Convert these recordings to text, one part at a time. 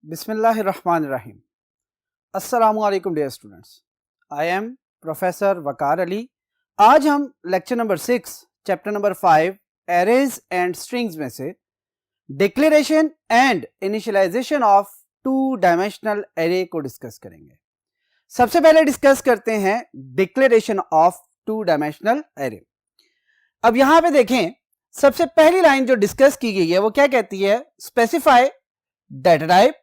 बिस्मिल्लाहिर्रहमानिर्रहीम। अस्सलामुअलैकुम dear students, I am professor Waqar Ali. आज हम lecture number 6 chapter number 5 arrays and strings में से declaration and initialization of two dimensional array को डिस्कस करेंगे। सबसे पहले डिस्कस करते हैं declaration of two dimensional array. अब यहां पे देखें, सबसे पहली लाइन जो डिस्कस की गई है वो क्या कहती है? Specify data type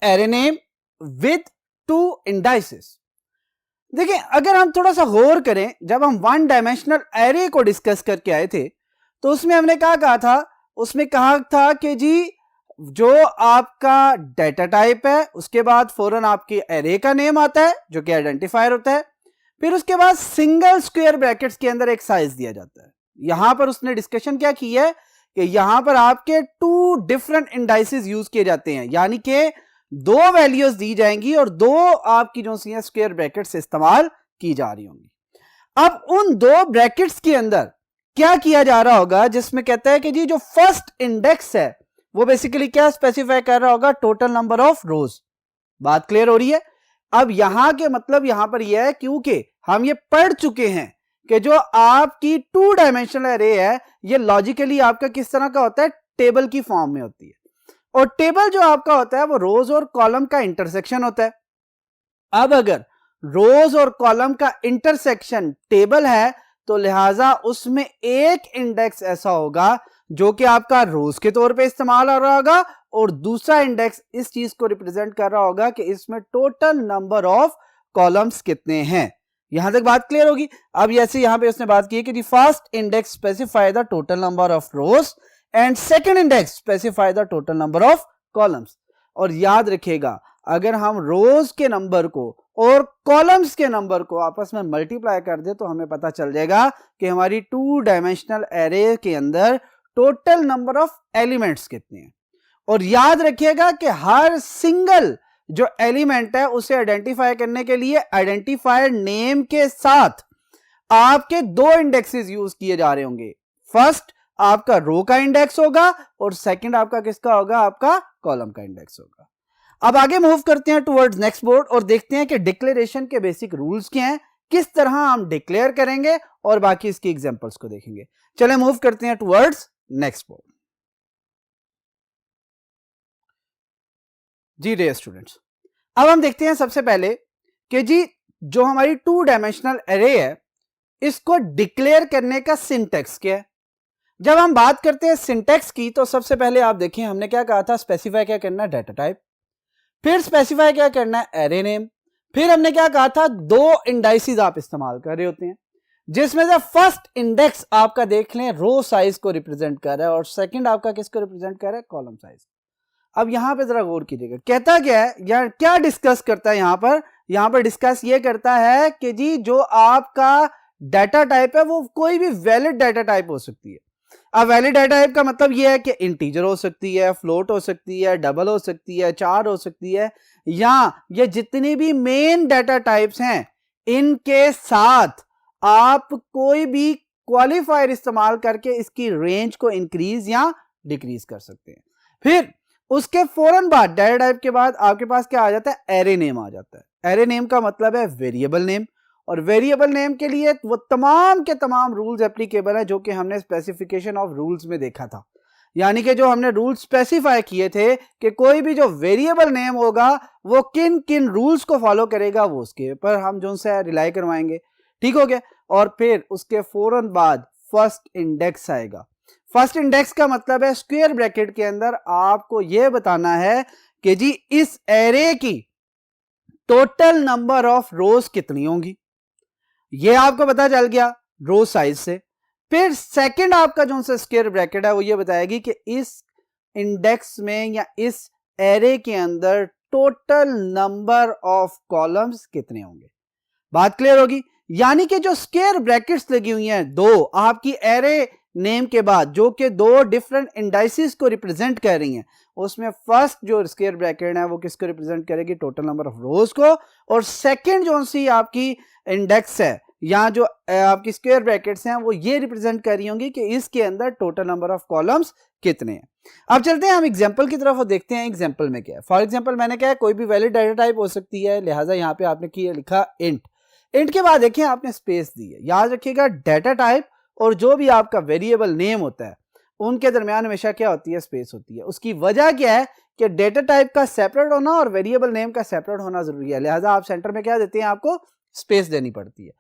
array name with two indices. देखिए, अगर हम थोड़ा सा गौर करें, जब हम वन डायमेंशनल एरे को डिस्कस करके आए थे तो उसमें हमने क्या कहा था? उसमें कहा था कि जी जो आपका डाटा टाइप है उसके बाद फौरन आपके एरे का नेम आता है जो कि आइडेंटिफायर होता है, फिर उसके बाद सिंगल स्क्वायर ब्रैकेट्स के अंदर एक साइज दिया जाता है। यहां पर उसने डिस्कशन क्या की है कि यहां पर आपके टू डिफरेंट इंडाइसेस यूज किए जाते हैं, यानी कि दो वैल्यूज दी जाएंगी और दो आपकी जो सी स्क्वायर ब्रैकेट्स इस्तेमाल की जा रही होंगी। अब उन दो ब्रैकेट्स के अंदर क्या किया जा रहा होगा, जिसमें कहता है कि जी जो फर्स्ट इंडेक्स है वो बेसिकली क्या स्पेसिफाई कर रहा होगा? टोटल नंबर ऑफ रोज। बात क्लियर हो रही है? अब यहां के मतलब यहां पर यह है क्योंकि हम ये पढ़ चुके हैं कि जो आपकी टू डायमेंशनल एरे है ये लॉजिकली आपका किस तरह का होता है? टेबल की फॉर्म में होती है, और टेबल जो आपका होता है वो रोज और कॉलम का इंटरसेक्शन होता है। अब अगर रोज और कॉलम का इंटरसेक्शन टेबल है तो लिहाजा उसमें एक इंडेक्स ऐसा होगा जो कि आपका रोज के तौर पे इस्तेमाल हो रहा होगा और दूसरा इंडेक्स इस चीज को रिप्रेजेंट कर रहा होगा कि इसमें टोटल नंबर ऑफ कॉलम्स कितने हैं। यहां तक बात क्लियर होगी। अब जैसे यहां पे उसने बात की है कि first index specify the total number of rose and second index specify the total number of columns. और याद रखिएगा, अगर हम रोज के नंबर को और कॉलम्स के नंबर को आपस में मल्टीप्लाई कर दे तो हमें पता चल जाएगा कि हमारी टू डायमेंशनल एरे के अंदर टोटल नंबर ऑफ एलिमेंट्स कितने हैं। और याद रखिएगा कि हर सिंगल जो एलिमेंट है उसे आइडेंटिफाई करने के लिए आइडेंटिफायर नेम के साथ आपके दो इंडेक्सेस यूज किए जा रहे होंगे। फर्स्ट आपका रो का इंडेक्स होगा और सेकंड आपका किसका होगा? आपका कॉलम का इंडेक्स होगा। अब आगे मूव करते हैं टुवर्ड्स नेक्स्ट बोर्ड और देखते हैं कि डिक्लेरेशन के बेसिक रूल्स क्या हैं, किस तरह हम डिक्लेयर करेंगे और बाकी इसकी एग्जांपल्स को देखेंगे। चले मूव करते हैं टुवर्ड्स नेक्स्ट बोर्ड। जी डियर स्टूडेंट्स, अब हम देखते हैं सबसे पहले कि जी जो हमारी टू डायमेंशनल एरे है इसको डिक्लेयर करने का सिंटैक्स क्या है। जब हम बात करते हैं सिंटैक्स की तो सबसे पहले आप देखिए हमने क्या कहा था? स्पेसिफाई क्या करना है? Data type. फिर स्पेसिफाई क्या करना है? Array name. फिर हमने क्या कहा था? दो इंडाइसेस आप इस्तेमाल कर रहे होते हैं जिसमें से फर्स्ट इंडेक्स आपका देख लें रो साइज को रिप्रेजेंट कर रहा है और सेकंड आपका किसको रिप्रेजेंट कर रहा है? Column size. अब यहां पे जरा गौर कीजिएगा, कहता क्या है या क्या डिस्कस करता है यहां पर डिस्कस ये करता है कि जी जो आपका डाटा टाइप है वो कोई भी वैलिड डाटा टाइप हो सकती है। अब वैलिड डाटा टाइप का मतलब यह है कि इंटीजर हो सकती है, फ्लोट हो सकती है, डबल हो सकती है, चार हो सकती है, या ये जितनी भी मेन डाटा टाइप्स हैं इनके साथ आप कोई भी क्वालिफायर इस्तेमाल करके इसकी रेंज को इंक्रीज या डिक्रीज कर सकते हैं। फिर उसके फौरन बाद डाटा टाइप के बाद आपके पास क्या आ जाता है? एरे नेम आ जाता है। एरे नेम का मतलब है वेरिएबल नेम, और वेरिएबल नेम के लिए वो तमाम के तमाम रूल्स एप्लीकेबल है जो कि हमने स्पेसिफिकेशन ऑफ रूल्स में देखा था। यानी कि जो हमने रूल्स स्पेसिफाई किए थे कि कोई भी जो वेरिएबल नेम होगा वो किन किन रूल्स को फॉलो करेगा वो उसके पर हम जो से रिलाई करवाएंगे। ठीक हो गया? और फिर उसके फौरन बाद फर्स्ट इंडेक्स आएगा। फर्स्ट इंडेक्स का मतलब है स्क्वायर ब्रैकेट के अंदर आपको यह बताना है कि जी इस एरे की टोटल नंबर ऑफ रोज कितनी होंगी, ये आपको पता चल गया रो साइज से। फिर सेकंड आपका जो सा स्क्वायर ब्रैकेट है वो ये बताएगी कि इस इंडेक्स में या इस एरे के अंदर टोटल नंबर ऑफ कॉलम्स कितने होंगे। बात क्लियर होगी? यानी कि जो स्क्वायर ब्रैकेट्स लगी हुई हैं दो आपकी एरे नेम के बाद जो कि दो डिफरेंट इंडाइसेस को रिप्रेजेंट कर रही हैं, उसमें फर्स्ट जो स्क्वायर ब्रैकेट है वो किसको रिप्रेजेंट करेगी? टोटल नंबर ऑफ रोज को, और सेकंड जो सी आपकी इंडेक्स है यहाँ जो आपकी स्क्वायर ब्रैकेट्स हैं वो ये रिप्रेजेंट कर रही होंगी कि इसके अंदर टोटल नंबर ऑफ कॉलम्स कितने हैं। अब चलते हैं हम एग्जांपल की तरफ और देखते हैं एग्जांपल में क्या है। फॉर एग्जांपल मैंने क्या है, कोई भी वैलिड डाटा टाइप हो सकती है, लिहाजा यहाँ पे आपने किया लिखा इंट। इंट के बाद देखिए आपने स्पेस दी है। याद रखिएगा डाटा टाइप और जो भी आपका वेरिएबल नेम होता है उनके दरमियान हमेशा क्या होती है, स्पेस होती है। उसकी वजह क्या है कि डेटा टाइप का सेपरेट होना और वेरिएबल नेम का सेपरेट होना जरूरी है, लिहाजा आप सेंटर में क्या देते हैं, आपको स्पेस देनी पड़ती है।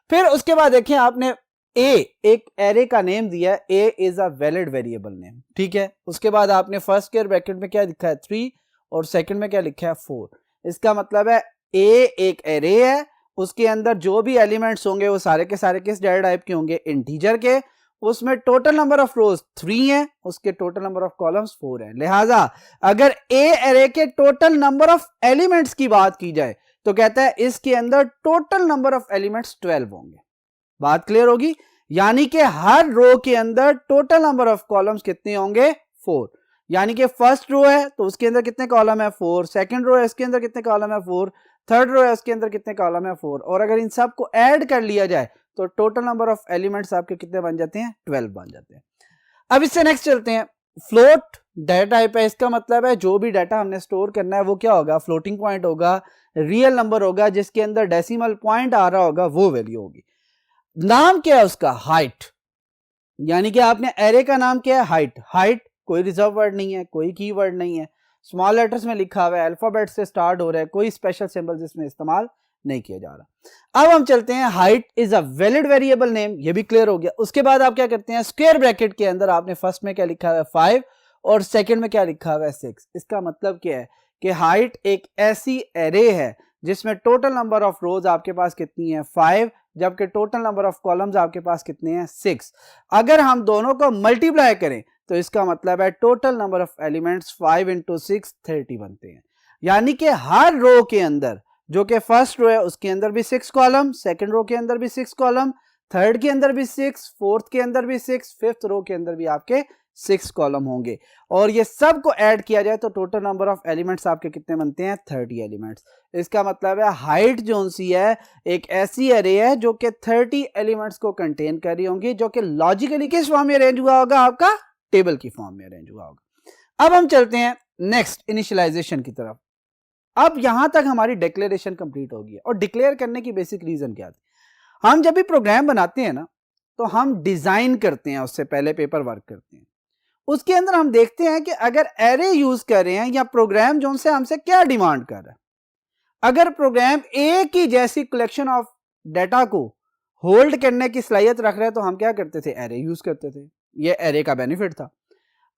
फिर उसके बाद देखिए आपने ए एक एरे का नेम दिया है, A is a valid variable name, ठीक है। उसके बाद आपने फर्स्ट स्क्वायर ब्रैकेट में क्या लिखा है 3 और सेकंड में क्या लिखा है 4। इसका मतलब है ए एक एरे है, उसके अंदर जो भी एलिमेंट्स होंगे वो सारे के सारे किस डेटा टाइप के होंगे, इंटीजर के। उसमें टोटल नंबर ऑफ रोज 3 है, उसके टोटल नंबर ऑफ कॉलम्स 4 है। लिहाजा अगर ए एरे के टोटल नंबर ऑफ एलिमेंट्स की बात की जाए तो कहता है इसके अंदर टोटल नंबर ऑफ एलिमेंट्स 12 होंगे। बात क्लियर होगी, यानी कि हर रो के अंदर टोटल नंबर ऑफ कॉलम्स कितने होंगे, 4। यानी कि फर्स्ट रो है तो उसके अंदर कितने कॉलम है, 4। सेकंड रो है उसके अंदर कितने कॉलम है, 4। थर्ड रो है उसके अंदर कितने कॉलम है, 4। और अगर इन सब को ऐड कर लिया जाए तो टोटल नंबर ऑफ एलिमेंट्स आपके कितने बन जाते हैं, 12 बन जाते हैं। अब इससे नेक्स्ट चलते हैं। फ्लोट डाटा टाइप है, इसका मतलब है जो भी डाटा हमने स्टोर करना है वो क्या होगा, फ्लोटिंग पॉइंट होगा, रियल नंबर होगा, जिसके अंदर डेसिमल पॉइंट आ रहा होगा वो वैल्यू होगी। नाम क्या है उसका, हाइट, यानी कि आपने एरे का नाम क्या है, हाइट। हाइट कोई रिजर्व वर्ड नहीं है, कोई की वर्ड नहीं है, स्मॉल लेटर्स में लिखा हुआ है, अल्फाबेट से स्टार्ट हो रहा है, कोई स्पेशल सिंबल जिसमें इस्तेमाल नहीं किया जा रहा। अब हम चलते हैं, height is a valid variable name, ये भी क्लियर हो गया। उसके बाद आप क्या करते हैं, स्क्वायर ब्रैकेट के अंदर आपने फर्स्ट में क्या लिखा हुआ है 5 और सेकंड में क्या लिखा हुआ है 6। इसका मतलब क्या है कि हाइट एक ऐसी एरे है जिसमें टोटल नंबर ऑफ रोज आपके पास कितनी है, 5, जबकि टोटल नंबर ऑफ कॉलम्स आपके पास कितने हैं, 6। अगर हम दोनों को मल्टीप्लाई करें तो इसका मतलब है टोटल नंबर ऑफ एलिमेंट्स 5 × 6 30 बनते हैं। यानी कि हर रो के अंदर, जो कि फर्स्ट रो है उसके अंदर भी 6 कॉलम, सेकंड रो के अंदर भी 6 कॉलम, थर्ड के अंदर भी 6, फोर्थ के अंदर भी 6, फिफ्थ रो के अंदर भी आपके 6 कॉलम होंगे। और ये सब को ऐड किया जाए तो टोटल नंबर ऑफ एलिमेंट्स आपके कितने बनते हैं, 30 एलिमेंट्स। इसका मतलब है हाइट जो सी है एक ऐसी एरे है जो कि 30 एलिमेंट्स को कंटेन कर रही होंगी, जो कि लॉजिकली किस फॉर्म में अरेंज हुआ होगा, आपका टेबल की फॉर्म में अरेंज हुआ होगा। अब हम चलते हैं नेक्स्ट इनिशियलाइजेशन की तरफ। अब यहां तक हमारी डिक्लेरेशन कंप्लीट होगी। और डिक्लेयर करने की बेसिक रीजन क्या थी, हम जब भी प्रोग्राम बनाते हैं ना तो हम डिजाइन करते हैं, उससे पहले पेपर वर्क करते हैं। उसके अंदर हम देखते हैं कि अगर एरे यूज कर रहे हैं या प्रोग्राम जो से हमसे क्या डिमांड कर रहा है। अगर प्रोग्राम एक ही जैसी कलेक्शन ऑफ डाटा को होल्ड करने की सलाहियत रख रहे हैं तो हम क्या करते थे, एरे यूज करते थे। ये एरे का बेनिफिट था।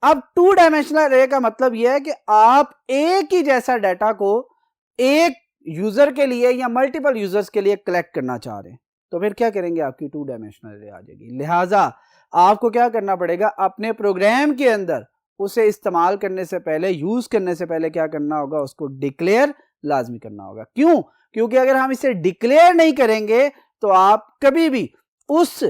अब 2 डायमेंशनल एरे का मतलब यह है कि आप एक ही जैसा डाटा को एक यूजर के लिए या मल्टीपल यूजर्स के लिए कलेक्ट करना चाह रहे हैं, तो फिर क्या करेंगे, आपकी 2 डायमेंशनल एरे आ जाएगी। लिहाजा आपको क्या करना पड़ेगा, अपने प्रोग्राम के अंदर उसे इस्तेमाल करने से पहले, यूज करने से पहले क्या करना होगा, उसको डिक्लेयर लाजमी करना होगा। क्यों, क्योंकि अगर हम इसे डिक्लेयर नहीं करेंगे तो आप कभी भी उस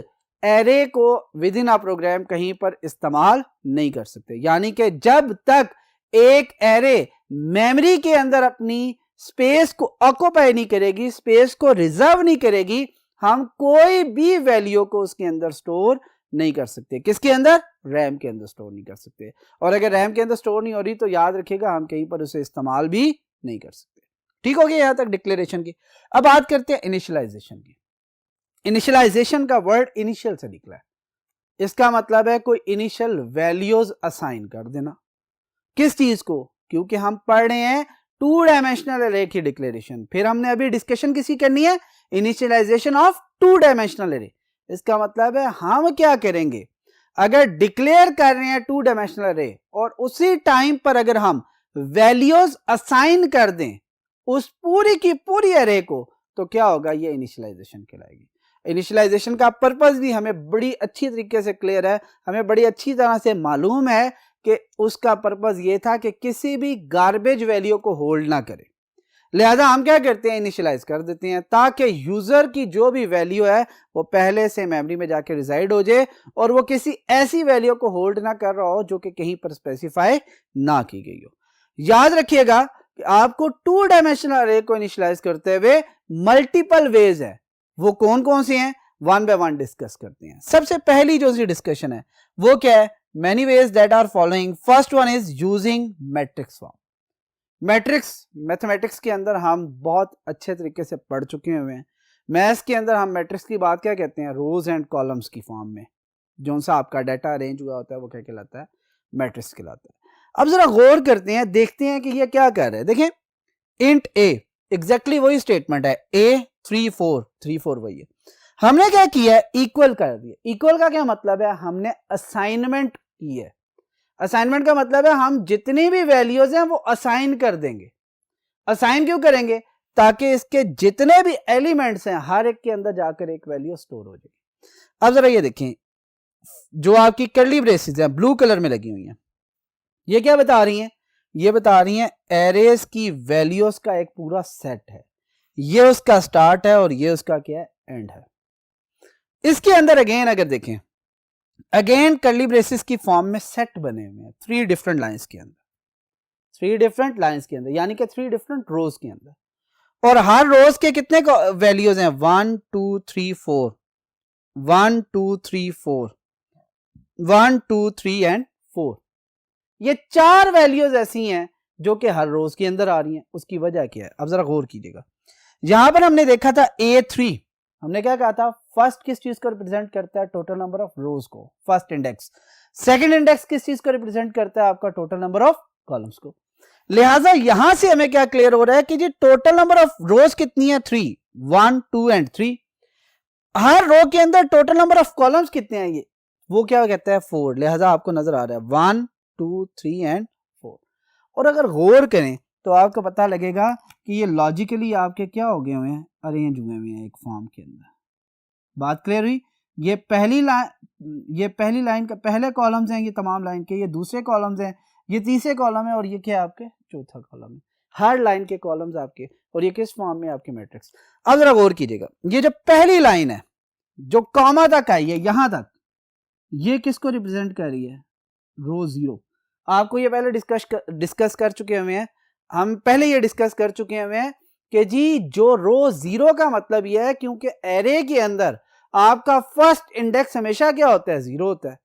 एरे को विद इन अ प्रोग्राम कहीं पर इस्तेमाल नहीं कर सकते। यानी कि जब तक एक एरे मेमोरी के अंदर अपनी स्पेस को ऑक्यूपाई नहीं करेगी, स्पेस को रिजर्व नहीं करेगी, हम कोई भी वैल्यू को उसके अंदर स्टोर नहीं कर सकते। किसके अंदर, रैम के अंदर स्टोर नहीं कर सकते। और अगर रैम के अंदर स्टोर नहीं हो रही तो याद रखिएगा हम कहीं पर उसे इस्तेमाल भी नहीं कर सकते। ठीक हो गया यहां तक डिक्लेरेशन की। अब बात करते हैं इनिशियलाइजेशन की। इनिशियलाइजेशन का वर्ड इनिशियल से निकला है। इसका मतलब है कोई इनिशियल वैल्यूज असाइन कर देना। किस चीज को, क्योंकि हम पढ़ रहे हैं 2 डायमेंशनल एरे की डिक्लेरेशन। फिर हमने अभी डिस्कशन किसी करनी है, इनिशियलाइजेशन ऑफ 2 डायमेंशनल एरे। इसका मतलब है हम क्या करेंगे, अगर डिक्लेयर कर रहे हैं 2 डायमेंशनल एरे और उसी टाइम पर अगर हम वैल्यूज असाइन कर दें उस पूरी की पूरी एरे को, तो क्या होगा, ये इनिशियलाइजेशन कहलाएगी। इनिशियलाइजेशन का पर्पस भी हमें बड़ी अच्छी तरीके से क्लियर है, हमें बड़ी अच्छी तरह से मालूम है कि उसका पर्पस ये था कि किसी भी गार्बेज वैल्यू को होल्ड ना करे। लिहाजा हम क्या करते हैं, इनिशियलाइज कर देते हैं ताकि यूजर की जो भी वैल्यू है वो पहले से मेमोरी में जाके रिजाइड हो जाए और वो किसी ऐसी वैल्यू को होल्ड ना कर रहा हो जो कि कहीं पर स्पेसिफाई ना की गई हो। याद रखिएगा कि आपको 2 डायमेंशनल अरे को इनिशियलाइज करते हुए मल्टीपल वेज है। वो कौन कौन से हैं, वन बाय वन डिस्कस करते हैं। सबसे पहली जो सी डिस्कशन है वो क्या है, many ways that are following. First one is using matrix form. Matrix mathematics के अंदर हम बहुत अच्छे तरीके से पढ़ चुके हुए हैं। मैथ्स के अंदर हम मैट्रिक्स की बात क्या कहते हैं, रोज एंड कॉलम्स की फॉर्म में जो सा आपका डाटा अरेंज हुआ होता है वो क्या कहलाता है, मैट्रिक्स कहलाता है। अब जरा गौर करते हैं, देखते हैं कि ये क्या कर रहे हैं। देखें इंट ए एग्जैक्टली वही स्टेटमेंट है, ए 3 4 वही है। हमने क्या किया है, इक्वल कर दिया। इक्वल का क्या मतलब है, हमने असाइनमेंट की है। असाइनमेंट का मतलब है हम जितनी भी वैल्यूज हैं वो असाइन कर देंगे। असाइन क्यों करेंगे, ताकि इसके जितने भी एलिमेंट्स हैं हर एक के अंदर जाकर एक वैल्यू स्टोर हो जाएगी। अब जरा ये देखें, जो आपकी कर्ली ब्रेसेस हैं ब्लू कलर में लगी हुई हैं, ये क्या बता रही हैं, ये बता रही हैं एरेज की वैल्यूज का एक पूरा सेट है। ये उसका स्टार्ट है और ये उसका क्या है, एंड है। इसके अंदर अगेन अगर देखें, अगेन कर्ली ब्रेसेस की फॉर्म में सेट बने हुए हैं 3 डिफरेंट लाइंस के अंदर, 3 डिफरेंट लाइंस के अंदर, यानी कि 3 डिफरेंट रोज के अंदर। और हर रोज के कितने वैल्यूज हैं, 1 2 3 4, 1 2 3 4, 1 2 3 एंड 4। ये 4 वैल्यूज ऐसी हैं जो कि हर रोज के अंदर आ रही हैं। उसकी वजह क्या है, अब जरा गौर कीजिएगा। यहां पर हमने देखा था A3, हमने क्या कहा था, फर्स्ट किस चीज को रिप्रेजेंट करता है, टोटल नंबर ऑफ रोज को, फर्स्ट इंडेक्स। सेकंड इंडेक्स किस चीज को रिप्रेजेंट करता है, आपका टोटल नंबर ऑफ कॉलम्स को। लिहाजा यहां से हमें क्या क्लियर हो रहा है कि जी टोटल नंबर ऑफ रोज कितनी है, 3, 1 2 एंड 3। हर रो के अंदर टोटल नंबर ऑफ कॉलम्स कितने हैं, ये वो क्या कहता है, 4। लिहाजा आपको नजर आ रहा है 1 2 3 एंड 4। और अगर गौर करें तो आपको पता लगेगा कि ये लॉजिकली आपके क्या हो गए हुए हैं, अरेंज हुए हुए हैं एक फॉर्म के अंदर। बात क्लियर हुई। ये पहली लाइन का पहले कॉलम्स हैं, ये तमाम लाइन के, ये दूसरे कॉलम्स हैं, ये तीसरे कॉलम है, और ये क्या है आपके चौथा कॉलम है। हर लाइन के कॉलम्स आपके, और ये किस फॉर्म में, आपके मैट्रिक्स। अब जरा गौर कीजिएगा, ये जो पहली लाइन है जो कॉमा तक आई है यहां तक, ये किसको रिप्रेजेंट कर रही है, रो 0। आपको ये पहले डिस्कस कर चुके हुए हैं, हम पहले ये डिस्कस कर चुके हुए हैं कि जी जो रो 0 का मतलब ये है, क्योंकि एरे के अंदर आपका फर्स्ट इंडेक्स हमेशा क्या होता है, 0 होता है।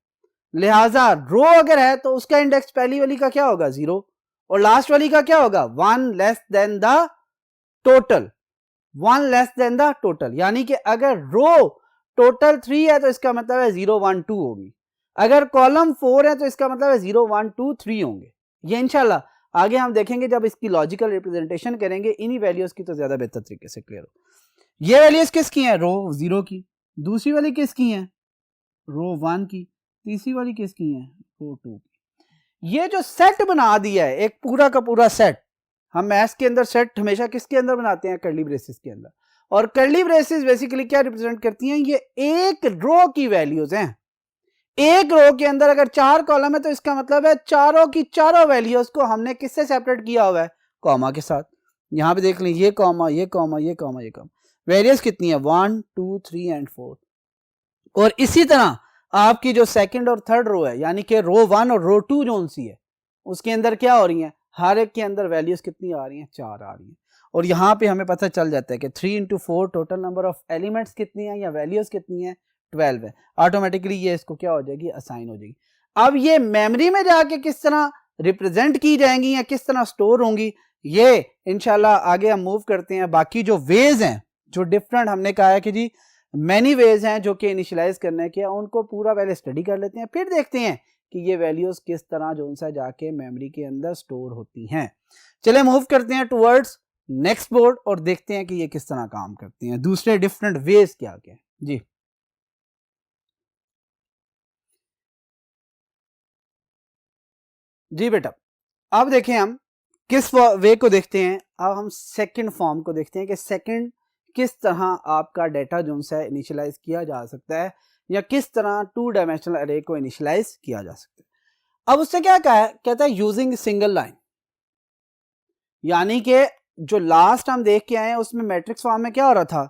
लिहाजा रो अगर है तो उसका इंडेक्स पहली वाली का क्या होगा, 0, और लास्ट वाली का क्या होगा, 1 less than the total, 1 less than the total. यानी कि अगर रो टोटल 3 है तो इसका मतलब है 0 1 2 होगी, अगर कॉलम 4 है तो इसका मतलब है 0 1 2 3 होंगे। ये इंशाल्लाह आगे हम देखेंगे जब इसकी लॉजिकल रिप्रेजेंटेशन करेंगे, इन्हीं वैल्यूज की तो ज्यादा बेहतर तरीके से क्लियर हो। ये वैल्यूज किसकी हैं, रो 0 की। दूसरी वाली किसकी है, रो 1 की। तीसरी वाली किसकी है, रो 2 की। ये जो सेट बना दिया है एक पूरा का पूरा सेट, हम मैथ्स के अंदर सेट हमेशा किसके अंदर बनाते हैं, कर्ली ब्रेसेस के अंदर। और कर्ली ब्रेसेस बेसिकली क्या रिप्रेजेंट करती हैं, ये एक रो की वैल्यूज हैं। एक रो के अंदर अगर 4 कॉलम है तो इसका मतलब है चारों की चारों वैल्यूज को हमने किससे सेपरेट किया हुआ है, कॉमा के साथ। यहां पे देख लें, ये कॉमा, ये कॉमा, ये कॉमा, ये कॉमा, वैल्यूज कितनी है, 1 2 3 एंड 4। और इसी तरह आपकी जो सेकंड और थर्ड रो है, यानी कि रो 1 और रो 2 जो सी है, उसके अंदर क्या हो रही है, हर एक के अंदर वैल्यूज कितनी आ रही हैं, 4 आ रही हैं। और यहाँ पे हमें पता चल जाता है कि 3 × 4 टोटल नंबर ऑफ एलिमेंट्स कितनी है या वैल्यूज कितनी है, 12 है। ऑटोमेटिकली ये इसको क्या हो जाएगी, असाइन हो जाएगी। अब ये मेमोरी में जाके किस तरह रिप्रेजेंट की जाएंगी या किस तरह स्टोर होंगी, ये इंशाल्लाह आगे हम मूव करते हैं। बाकी जो वेज हैं, जो डिफरेंट हमने कहा है कि जी मैनी वेज हैं जो कि इनिशियलाइज करने के, उनको पूरा पहले स्टडी कर लेते हैं, फिर देखते हैं कि ये वैल्यूज किस तरह जो उनसे जाके मेमोरी के अंदर स्टोर होती हैं। चले मूव करते हैं टुवर्ड्स नेक्स्ट बोर्ड और देखते हैं कि ये किस तरह काम करती हैं, दूसरे डिफरेंट वेज क्या क्या जी। जी बेटा, अब देखें हम किस वे को देखते हैं। अब हम सेकंड फॉर्म को देखते हैं कि सेकंड किस तरह आपका डेटा जो है इनिशियलाइज किया जा सकता है या किस तरह 2 डायमेंशनल अरे को इनिशियलाइज किया जा सकता है। अब उससे क्या कहा है, कहता है यूजिंग सिंगल लाइन, यानी कि जो लास्ट हम देख के आए हैं उसमें मैट्रिक्स फॉर्म में क्या हो रहा था,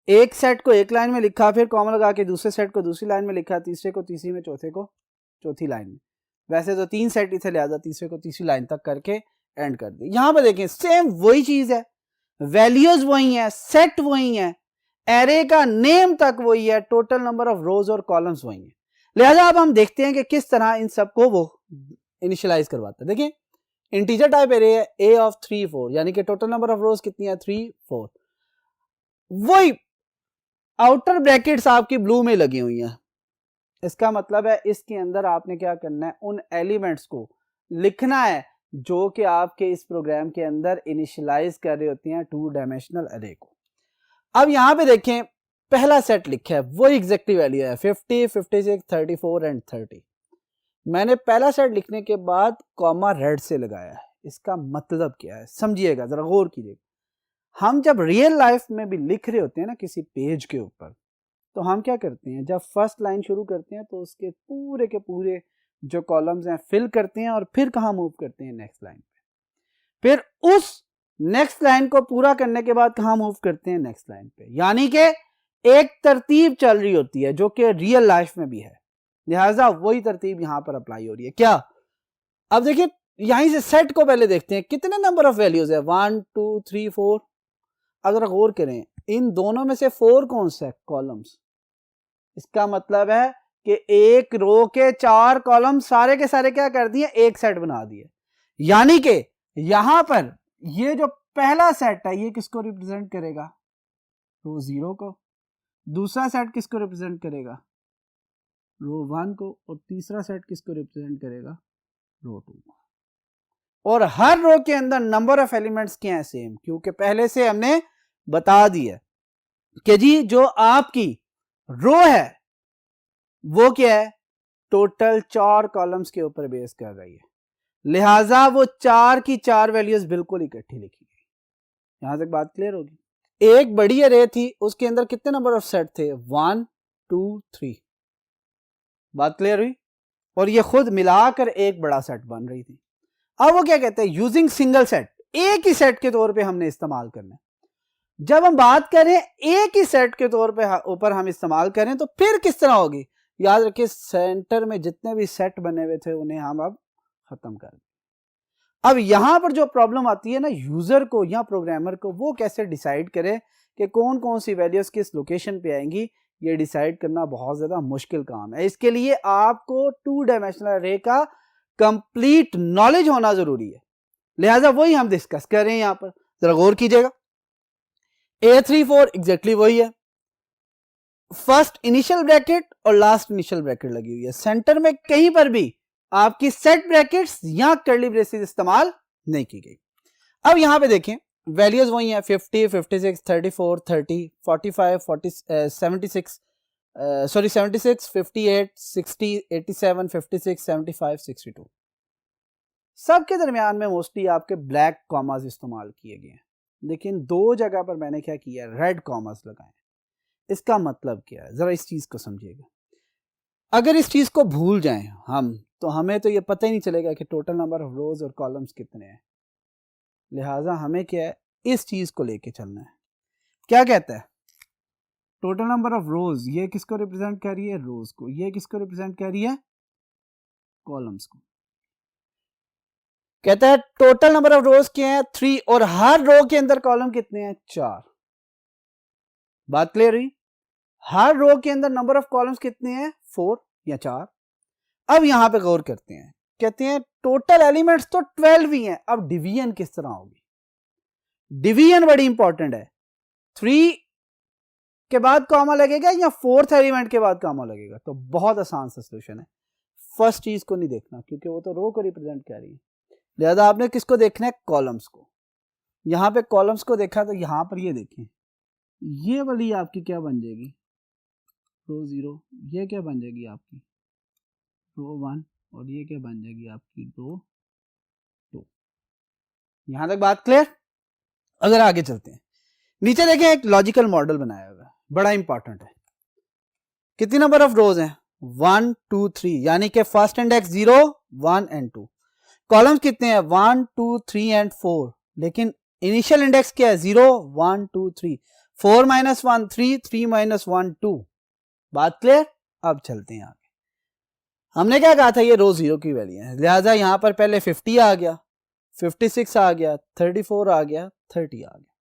एक सेट को एक लाइन में लिखा, फिर कॉमा लगा के दूसरे सेट को दूसरी लाइन में लिखा, तीसरे को तीसरी में, चौथे को चौथी लाइन में। वैसे तो 3 सेट ही थे, लिहाजा तीसरे को तीसरी लाइन तक करके एंड कर दी। यहां पर देखें सेम वही चीज है, वैल्यूज वही है, सेट वही है, एरे का नेम तक वही है, टोटल नंबर ऑफ रोज और कॉलम्स वही है। लिहाजा अब हम देखते हैं कि किस तरह इन सबको वो इनिशियलाइज करवाता है। देखिए इंटीजर टाइप एरे है, ए ऑफ 3 4, यानी कि टोटल नंबर ऑफ रोज कितनी है 3 4। वही आउटर ब्रैकेट्स आपकी ब्लू में लगी हुई हैं, इसका मतलब है इसके अंदर आपने क्या करना है, उन एलिमेंट्स को लिखना है जो कि आपके इस प्रोग्राम के अंदर इनिशियलाइज कर रहे होती हैं 2 डायमेंशनल अरे को। अब यहां पे देखें पहला सेट लिखा है वो एग्जैक्टली वैल्यू है 50 56 34 एंड 30। मैंने पहला सेट लिखने के बाद कॉमा रेड से लगाया है, इसका मतलब क्या है समझिएगा, जरा गौर कीजिएगा। हम जब रियल लाइफ में भी लिख रहे होते हैं ना किसी पेज के ऊपर, तो हम क्या करते हैं, जब फर्स्ट लाइन शुरू करते हैं तो उसके पूरे के पूरे जो कॉलम्स हैं फिल करते हैं और फिर कहाँ मूव करते हैं, नेक्स्ट लाइन पे। फिर उस नेक्स्ट लाइन को पूरा करने के बाद कहाँ मूव करते हैं, नेक्स्ट लाइन पे। यानी कि एक तरतीब चल रही होती है जो कि रियल लाइफ में भी है, लिहाजा वही तरतीब यहां पर अप्लाई हो रही है। क्या, अब देखिए यहीं से सेट को पहले देखते हैं कितने नंबर ऑफ वैल्यूज है, 1 2 3 4। अगर गौर करें इन दोनों में से 4 कौन सा है, कॉलम्स। इसका मतलब है कि एक रो के 4 कॉलम सारे के सारे क्या कर दिए, एक सेट बना दिए। यानी कि यहां पर ये जो पहला सेट है ये किसको रिप्रेजेंट करेगा, रो 0 को। दूसरा सेट किसको रिप्रेजेंट करेगा, रो 1 को। और तीसरा सेट किसको रिप्रेजेंट करेगा, रो 2 को। और हर रो के अंदर नंबर ऑफ एलिमेंट्स क्या है, सेम, क्योंकि पहले से हमने बता दिया कि जी जो आपकी रो है वो क्या है, टोटल 4 कॉलम्स के ऊपर बेस कर रही है, लिहाजा वो 4 की 4 वैल्यूज बिल्कुल इकट्ठी लिखी गई। यहां तक बात क्लियर होगी। एक बड़ी अरे थी, उसके अंदर कितने नंबर ऑफ सेट थे, 1 2 3। बात क्लियर हुई। और ये खुद मिलाकर एक बड़ा सेट बन रही थी। अब वो क्या कहते हैं, यूजिंग सिंगल सेट, एक ही सेट के तौर पे हमने इस्तेमाल करना है। जब हम बात करें एक ही सेट के तौर पे ऊपर हम इस्तेमाल करें तो फिर किस तरह होगी, याद रखिए सेंटर में जितने भी सेट बने हुए थे उन्हें हम अब खत्म कर दें। अब यहां पर जो प्रॉब्लम आती है ना यूजर को या प्रोग्रामर को, वो कैसे डिसाइड करे कि कौन कौन सी वैल्यूज किस लोकेशन पे आएंगी, ये डिसाइड करना बहुत ज्यादा मुश्किल काम है। इसके लिए आपको 2 डायमेंशनल अरे का कंप्लीट नॉलेज होना जरूरी है, लिहाजा वही हम डिस्कस कर रहे हैं। यहां पर जरा गौर कीजिएगा, A34 एग्जैक्टली वही है, फर्स्ट इनिशियल ब्रैकेट और लास्ट इनिशियल ब्रैकेट लगी हुई है, सेंटर में कहीं पर भी आपकी सेट ब्रैकेट्स या कर्ली ब्रेसेस इस्तेमाल नहीं की गई। अब यहां पे देखें वैल्यूज वही है 50 56 34 30 45 40 76 76 58 60 87 56 75 62। सबके दरमियान में मोस्टली आपके ब्लैक कॉमास इस्तेमाल किए गए हैं, लेकिन 2 जगह पर मैंने क्या किया, रेड कॉमास लगाए। इसका मतलब क्या है, जरा इस चीज को समझिएगा। अगर इस चीज को भूल जाएं हम तो हमें तो ये पता ही नहीं चलेगा कि टोटल नंबर ऑफ रोज और कॉलम्स कितने हैं। लिहाजा हमें क्या है, इस चीज को लेके चलना है। क्या कहता है, टोटल नंबर ऑफ रोज ये किसको रिप्रेजेंट कर रही है, रोज को। ये किसको रिप्रेजेंट कर रही है, कॉलम्स को। कहता है टोटल नंबर ऑफ रोज क्या है 3, और हर रो के अंदर कॉलम कितने हैं, 4। बात क्लियर हुई। हर रो के अंदर नंबर ऑफ कॉलम्स कितने हैं, 4 या 4। अब यहां पे गौर करते हैं, कहते हैं टोटल एलिमेंट्स तो 12 ही हैं, अब डिवीजन किस तरह होगी। डिवीजन बड़ी इंपॉर्टेंट है, 3 के बाद कॉमा लगेगा या 4th एलिमेंट के बाद कॉमा लगेगा। तो बहुत आसान सा सोल्यूशन है, फर्स्ट चीज को नहीं देखना क्योंकि वो तो रो को रिप्रेजेंट कर रही है, लिहाजा आपने किसको देखना है, कॉलम्स को। यहां पे कॉलम्स को देखा तो यहां पर ये देखें, ये वाली आपकी क्या बन जाएगी, रो 0। ये क्या बन जाएगी आपकी, रो 1। और ये क्या बन जाएगी आपकी, रो 2। यहां तक बात क्लियर। अगर आगे चलते हैं, नीचे देखें एक लॉजिकल मॉडल बनाया हुआ है, बड़ा इंपॉर्टेंट है। कितनी नंबर ऑफ रोज हैं, 1 2 3, यानी कि फर्स्ट इंडेक्स 0 1 एंड 2। कॉलम्स कितने हैं, 1 2 3 एंड 4, लेकिन इनिशियल इंडेक्स क्या है, 0 1 2 3। 4 - 1 3, 3 - 1 2। बात क्लियर। अब चलते हैं आगे। हमने क्या कहा था, ये रो 0 की वैल्यू है, लिहाजा यहां पर पहले 50 आ गया, 56 आ गया, 34 आ गया, 30 आ गया।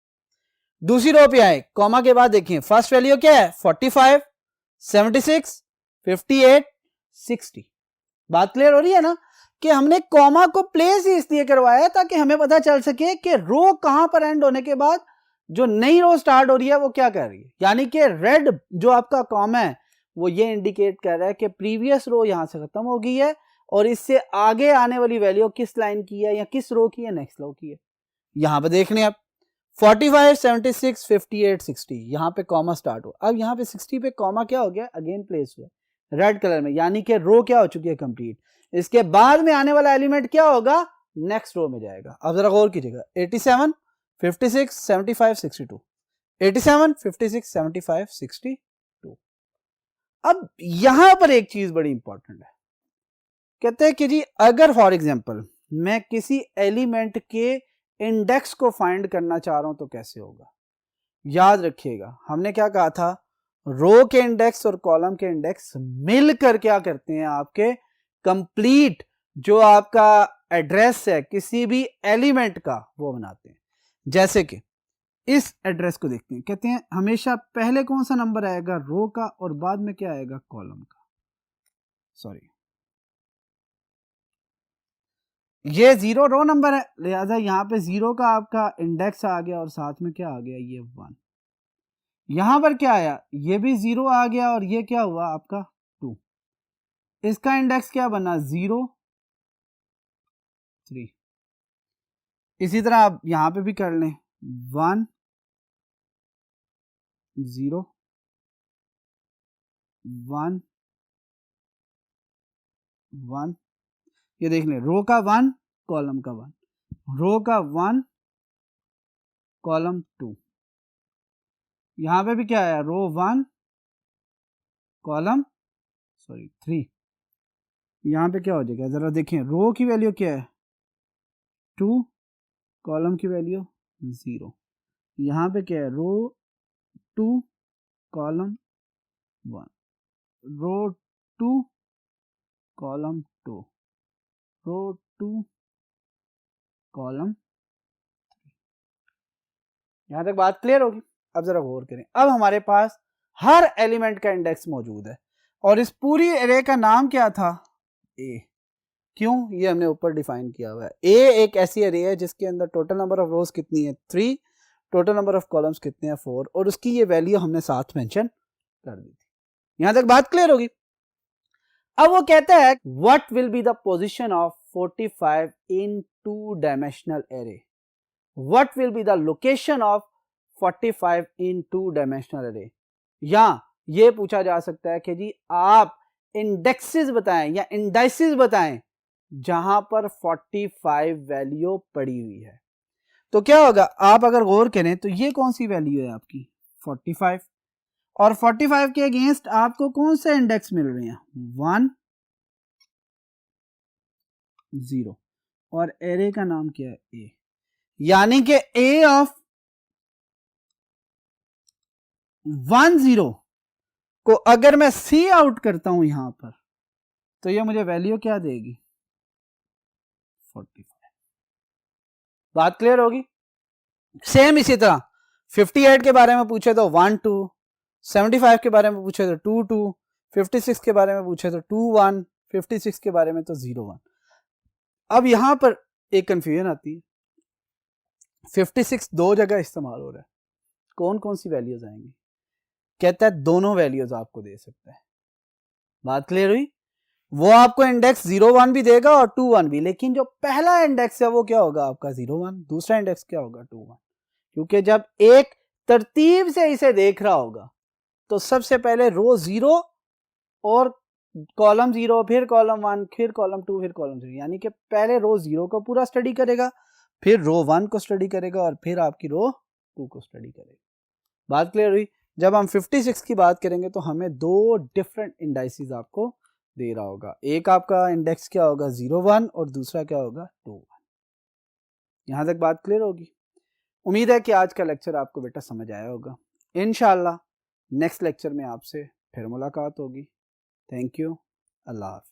दूसरी रो पे आए, कॉमा के बाद देखिए फर्स्ट वैल्यू क्या है 45, 76, 58, 60। बात क्लियर हो रही है ना कि हमने कॉमा को प्लेस ही इसलिए करवाया ताकि हमें पता चल सके कि रो कहां पर एंड होने के बाद जो नई रो स्टार्ट हो रही है वो क्या कर रही है। यानी कि रेड जो आपका कॉमा है वो ये इंडिकेट कर रहा है कि प्रीवियस रो यहां से खत्म हो गई है और इससे आगे आने वाली वैल्यू किस लाइन की है या किस रो की है, नेक्स्ट रो की है। यहां पर देख लें आप 45, 76, 58, 60 यहां पे कॉमा स्टार्ट हो। अब यहां पे 60 पे कॉमा क्या हो गया, अगेन प्लेस हुआ रेड कलर में, यानी कि रो क्या हो चुकी है, कंप्लीट। इसके बाद में आने वाला एलिमेंट क्या होगा, नेक्स्ट रो में जाएगा। अब जरा गौर कीजिएगा 87, 56, 75, 62, 87, 56, 75, 62। अब यहां पर एक चीज बड़ी इंपॉर्टेंट है, कहते हैं कि जी अगर फॉर एग्जांपल मैं किसी एलिमेंट के इंडेक्स को फाइंड करना चाह रहा हूं तो कैसे होगा। याद रखिएगा हमने क्या कहा था, रो के इंडेक्स और कॉलम के इंडेक्स मिलकर क्या करते हैं, आपके कंप्लीट जो आपका एड्रेस है किसी भी एलिमेंट का वो बनाते हैं। जैसे कि इस एड्रेस को देखते हैं, कहते हैं हमेशा पहले कौन सा नंबर आएगा, रो का, और बाद में क्या आएगा, कॉलम का। सॉरी, ये 0 रो नंबर है, लिहाजा यहां पे 0 का आपका इंडेक्स आ गया और साथ में क्या आ गया, ये 1। यहां पर क्या आया, ये भी 0 आ गया और ये क्या हुआ आपका 2। इसका इंडेक्स क्या बना, 0, 3। इसी तरह आप यहां पे भी कर लें, 1, 0, 1, 1। ये देख लें, रो का 1, कॉलम का 1, रो का 1, कॉलम 2। यहां पे भी क्या आया, रो 1, कॉलम 3। यहां पे क्या हो जाएगा, जरा देखें, रो की वैल्यू क्या है 2, कॉलम की वैल्यू 0। यहां पे क्या है, रो 2, कॉलम 1, रो 2, कॉलम 2, रो 2, कॉलम। यहां तक बात क्लियर होगी। अब जरा गौर करें, अब हमारे पास हर एलिमेंट का इंडेक्स मौजूद है और इस पूरी एरे का नाम क्या था, ए। क्यों, ये हमने ऊपर डिफाइन किया हुआ है। ए एक ऐसी एरे है जिसके अंदर टोटल नंबर ऑफ रोज कितनी है, 3, टोटल नंबर ऑफ कॉलम्स कितने हैं, 4, और उसकी ये वैल्यू हमने साथ मेंशन कर दी थी। यहां तक बात क्लियर होगी। अब वो कहता है what will be the position of 45 in 2 dimensional array, what will be the location of 45 in 2 dimensional array. या ये पूछा जा सकता है कि जी आप इंडेक्सेस बताएं या इंडाइसिस बताएं जहां पर 45 वैल्यू पड़ी हुई है। तो क्या होगा, आप अगर गौर करें तो ये कौन सी वैल्यू है आपकी 45, और 45 के अगेंस्ट आपको कौन से इंडेक्स मिल रहे हैं, 1, 0, और एरे का नाम क्या है, ए। यानी कि ए ऑफ 1, 0 को अगर मैं सी आउट करता हूं यहां पर तो ये मुझे वैल्यू क्या देगी, 45। बात क्लियर होगी। सेम इसी तरह 58 के बारे में पूछे तो 1, 2, 75 के बारे में पूछे तो 2, 2, 56 के बारे में पूछे तो 2, 1, 56 के बारे में तो 0, 1। अब यहां पर एक कंफ्यूजन आती है, 56 दो जगह इस्तेमाल हो रहा है, कौन कौन सी वैल्यूज आएंगी। कहता है दोनों वैल्यूज आपको दे सकता है। बात क्लियर हुई। वो आपको इंडेक्स 0, 1 भी देगा और 2, 1 भी, लेकिन जो पहला इंडेक्स है वो क्या होगा आपका 0, 1, दूसरा इंडेक्स क्या होगा 2, 1। क्योंकि जब एक तरतीब से इसे देख रहा होगा तो सबसे पहले रो 0 और कॉलम 0, फिर कॉलम 1, फिर कॉलम 2, फिर कॉलम 3, यानी कि पहले रो 0 को पूरा स्टडी करेगा, फिर रो 1 को स्टडी करेगा और फिर आपकी रो 2 को स्टडी करेगा। बात क्लियर हुई। जब हम 56 की बात करेंगे तो हमें दो डिफरेंट इंडाइसिस आपको दे रहा होगा, एक आपका इंडेक्स क्या होगा 0, 1 और दूसरा क्या होगा 2, 1। यहां तक बात क्लियर होगी। उम्मीद है कि आज का लेक्चर आपको बेटा समझ आया होगा। इंशाल्लाह नेक्स्ट लेक्चर में आपसे फिर मुलाकात होगी। थैंक यू, अल्लाह हाफ़िज़।